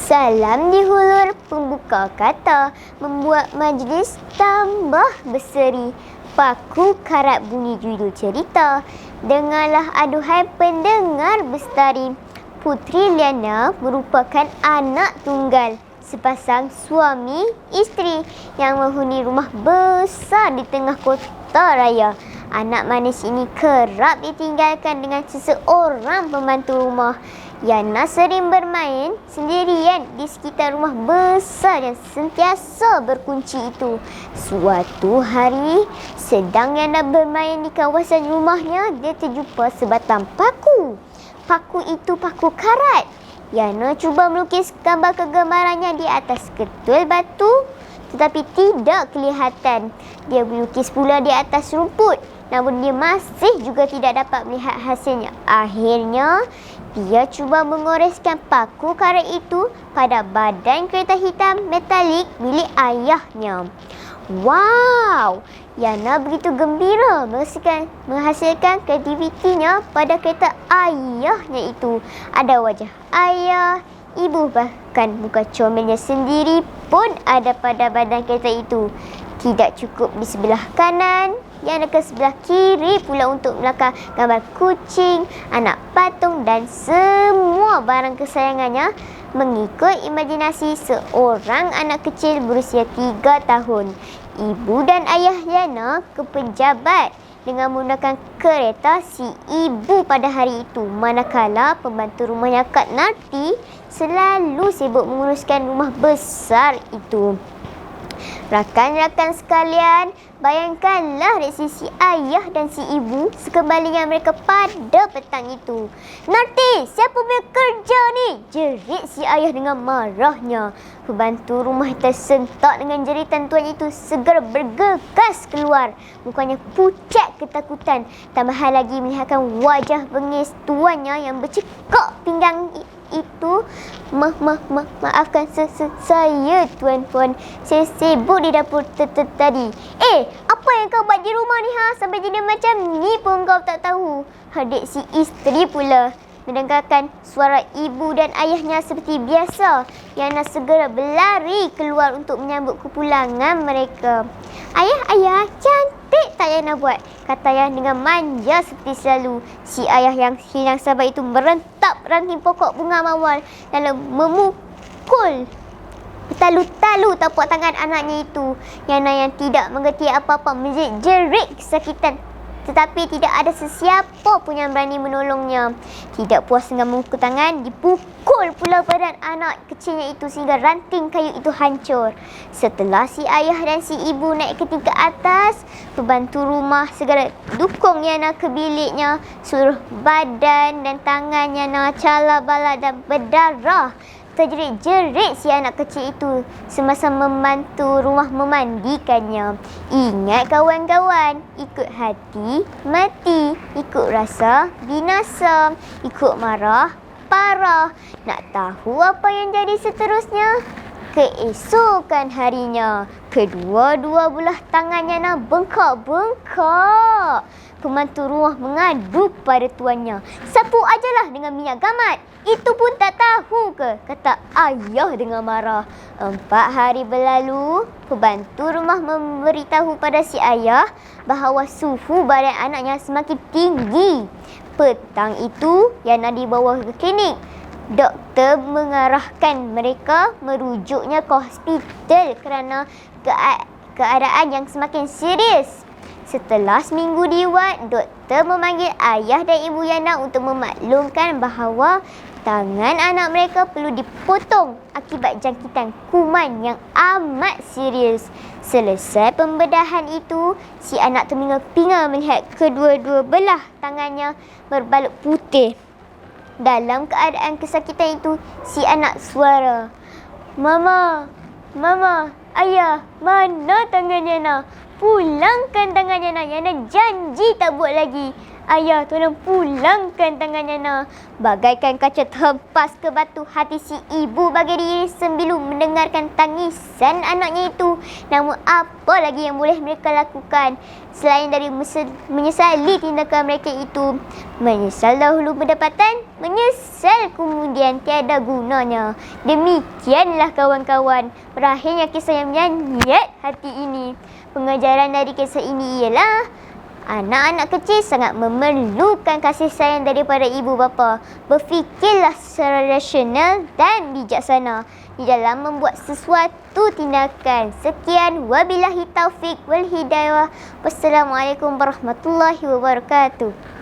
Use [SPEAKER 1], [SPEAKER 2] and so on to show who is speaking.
[SPEAKER 1] Salam di hulur pembuka kata membuat majlis tambah berseri. Paku karat bunyi judul cerita. Dengarlah aduhai pendengar bestari. Putri Liana merupakan anak tunggal sepasang suami isteri yang menghuni rumah besar di tengah kota raya. Anak manis ini kerap ditinggalkan dengan seseorang pembantu rumah. Yana sering bermain sendirian di sekitar rumah besar yang sentiasa berkunci itu. Suatu hari, sedang Yana bermain di kawasan rumahnya, dia terjumpa sebatang paku. Paku itu paku karat. Yana cuba melukis gambar kegemarannya di atas kertul batu, tetapi tidak kelihatan. Dia melukis pula di atas rumput, namun dia masih juga tidak dapat melihat hasilnya. Akhirnya, dia cuba mengoreskan paku karat itu pada badan kereta hitam metalik milik ayahnya. Wow! Yana begitu gembira menghasilkan kreativitinya pada kereta ayahnya itu. Ada wajah ayah, ibu, bahkan muka comelnya sendiri pun ada pada badan kereta itu. Tidak cukup di sebelah kanan, Yana ke sebelah kiri pula untuk melakar gambar kucing, anak patung dan semua barang kesayangannya mengikut imajinasi seorang anak kecil berusia 3 tahun. Ibu dan ayah Yana ke pejabat dengan menggunakan kereta si ibu pada hari itu, manakala pembantu rumahnya Kak Narti selalu sibuk menguruskan rumah besar itu. Rakan-rakan sekalian, bayangkanlah reaksi si ayah dan si ibu sekembalinya mereka pada petang itu. "Narti, siapa punya kerja ni?" jerit si ayah dengan marahnya. Pembantu rumah tersentak dengan jeritan tuan itu segera bergegas keluar. Mukanya pucat ketakutan. Tambahan lagi melihatkan wajah bengis tuannya yang bercekak pinggang itu. Maafkan saya tuan-puan. Saya sibuk di dapur tadi. Apa yang kau buat di rumah ni Sampai jadi macam ni pun kau tak tahu. Adik si isteri pula. Mendengarkan suara ibu dan ayahnya seperti biasa, Yana segera berlari keluar untuk menyambut kepulangan mereka. Ayah, cantik tak Yana buat?" kata Yana dengan manja seperti selalu. Si ayah yang hilang sabar itu merentap ranting pokok bunga mawar lalu memukul talu-talu tapak tangan anaknya itu. Yana yang tidak mengerti apa-apa menjerit kesakitan, tetapi tidak ada sesiapa pun yang berani menolongnya. Tidak puas dengan memukul tangan, dipukul pula badan anak kecilnya itu sehingga ranting kayu itu hancur. Setelah si ayah dan si ibu naik ke tingkat atas, pembantu rumah segera dukung Yana ke biliknya. Seluruh badan dan tangan Yana cala-bala dan berdarah. Terjerit-jerit si anak kecil itu semasa membantu rumah memandikannya. Ingat kawan-kawan, ikut hati mati, ikut rasa binasa, ikut marah parah. Nak tahu apa yang jadi seterusnya? Keesokan harinya, kedua-dua belah tangannya nak bengkak-bengkak. Pembantu rumah mengadu pada tuannya. "Sapu ajalah dengan minyak gamat. Itu pun tak tahu ke?" kata ayah dengan marah. 4 hari berlalu, pembantu rumah memberitahu pada si ayah bahawa suhu badan anaknya semakin tinggi. Petang itu, Yana dibawa ke klinik. Doktor mengarahkan mereka merujuknya ke hospital kerana keadaan yang semakin serius. Setelah seminggu dirawat, doktor memanggil ayah dan ibu Yana untuk memaklumkan bahawa tangan anak mereka perlu dipotong akibat jangkitan kuman yang amat serius. Selesai pembedahan itu, si anak terpinga-pinga melihat kedua-dua belah tangannya berbalut putih. Dalam keadaan kesakitan itu, si anak suara, Mama, ayah, mana tangan Yana? Pulangkan tangan Yana. Yana janji tak buat lagi." Ayah, tolong pulangkan tangannya nak. Bagaikan kaca terhempas ke batu, hati si ibu bagi diri sembilu mendengarkan tangisan anaknya itu. Namun apa lagi yang boleh mereka lakukan selain dari menyesali tindakan mereka itu? Menyesal dahulu pendapatan, menyesal kemudian tiada gunanya. Demikianlah kawan-kawan, berakhirnya kisah yang menyayat hati ini. Pengajaran dari kisah ini ialah anak-anak kecil sangat memerlukan kasih sayang daripada ibu bapa. Berfikirlah secara rasional dan bijaksana di dalam membuat sesuatu tindakan. Sekian, wabillahi taufik wal hidayah. Wassalamualaikum warahmatullahi wabarakatuh.